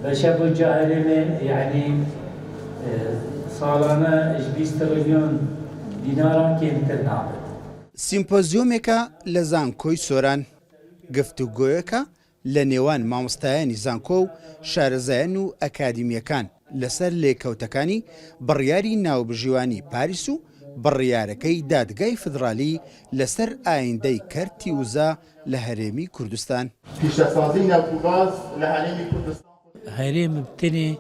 بشبو جاهرمي يعني ساڵانە 20 تریلیۆن دیناران کێمتر نابێت. سیمپۆزیۆمێکە لە زانکۆی سۆران، گفتوگۆیەکە لە نێوان مامۆستایانی زانکۆ و شارەزایان و ئەکادیمیەکان لەسەر لێکەوتەکانی بڕیاری ناوبژیوانی پاریس و بڕیارەکەی دادگای فدرالی لەسەر ئایندەی کەرتی وزە لە هەرێمی کوردستان. هەرێم بتنێ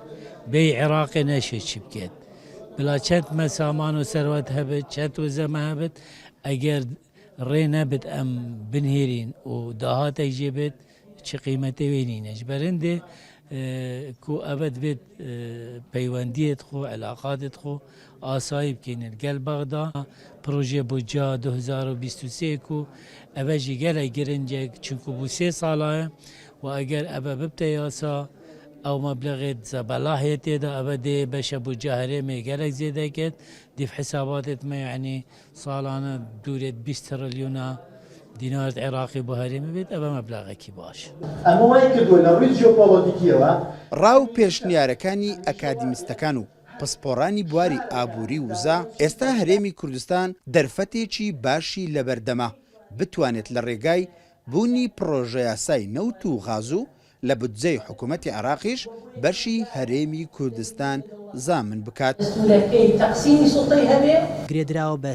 بێ عێراقی نەشێکی بکێت. بلا چەند مەسامان و سەروەت هەبێت، چەند وزەمە هەبێت، ئەگەر ڕێ نەبێت ئەم بنهێرین و داهاتێک جێ بێت چی قیمەتی وێنینەش بەرندێ کو ئەبەت بێت پەیوەندیت خۆ علاقاتت خۆ ئاسایی بکەینن گەل بەغدا پرۆژێ بۆجا 2023 و ئەبەژی گەلە گرنجێک چونکو بوو 3 ساڵایە و ئەگەر ئەبە ببتە یاسا ئەو مەبلغێت زەبەلا هەیە تێدا ئەبە دێ بەشە بوجا هەرێمێ گەلێک زێدەکێت دیف حساباتت مە یعنی ساڵانە دوورێت 20 تریلیۆنە دینار عێراقی بۆ هەرێمە بێت ئەبە مەبلغێکی باش. ئەمە وای کردووە لە ڕووی جیۆپۆلیتیکیەوە ڕاو پێشنیارەکانی ئەکادیمیستەکان و پسپۆڕانی بواری ئابووری وزە ئێستا هەرێمی کوردستان دەرفەتێکی باشی لەبەردەما بتوانێت لە ڕێگای بوونی پرۆژە یاسای نەوت و غازوو لە بودجەی حکوومەتی عێراقیش بەشی هەرێمی کوردستان زامن بکات. گرێدراوە بە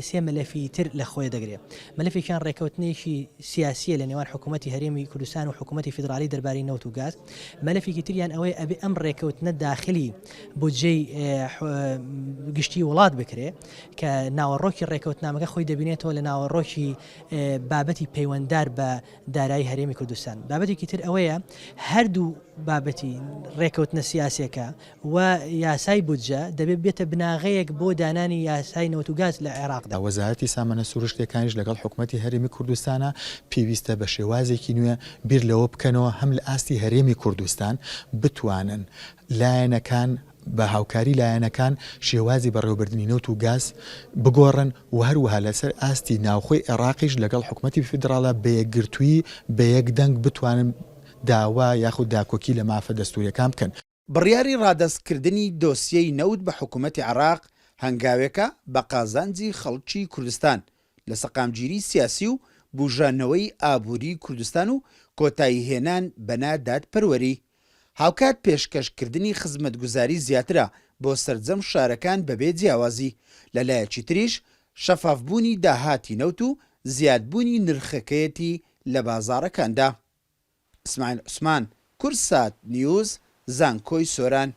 سێ مەلەفی تر لە خۆی دەگرێت. مەلەفێکیان ڕێکەوتنێکی سیاسیە لە نێوان حکوومەتی هەرێمی کوردستان و حکوومەتی فیدرالی دەربارەی نەوت و گاز. مەلەفێکی تریان ئەوەی ئەبێ ئەم ڕێکەوتنە داخلی بودجەی گشتی وڵات بکرێ کە ناوەڕۆکی ڕێکەوتنامەکە خۆی دەبینێتەوە لە ناوەڕۆکی بابەتی پەیوەنددار بە دارایی هەرێمی کوردستان. بابەتێکی تر ئەوەیە هەردوو بابەتی ڕێکەوتنە سیاسیەکە و یاسای بودجە دەبێت بێتە بناغەیەک بۆ دانانی یاسای نەوت و گاز لە عێراقدا. وەزارەتی سامانە سروشتەکانیش لەگەڵ حکوومەتی هەرێمی کوردستانە پێویستە بە شێوازێکی نوێ بیر لەوە بکەنەوە هەم لە ئاستی هەرێمی کوردستان بتوانن لایەنەکان بە هاوکاری لایەنەکان شێوازی بەڕێوەبردننی نەوت و گاز بگۆڕن و هەروەها لەسەر ئاستی ناوخۆی عێراقیش لەگەڵ حکوومەتی فیدراڵە بە یەکگرتووی بە یەک دەنگ بتوانن داوا یاخود داکۆکی لە مافە دەستوریەکان بکەن. بڕیاری ڕادەستکردنی دۆسیەی نەوت بە حکوومەتی عێراق هەنگاوێکە بە قازانجی خەڵکی کوردستان لە سەقامگیری سیاسی و بوژانەوەی ئابووری کوردستان و کۆتایی هێنان بەنا دادپەروەری. هاوکات پێشکەشکردنی خزمەتگوزاری زیاترە بۆ سەرجەم شارەکان بەبێ جیاوازی لەلایەکی تریش شەفافبوونی داهاتی نەوت و زیادبوونی نرخەکەیەتی لە بازاڕەکاندا. ئیسماعیل عوسمان، کورسات نیوز، زانکۆی سۆران.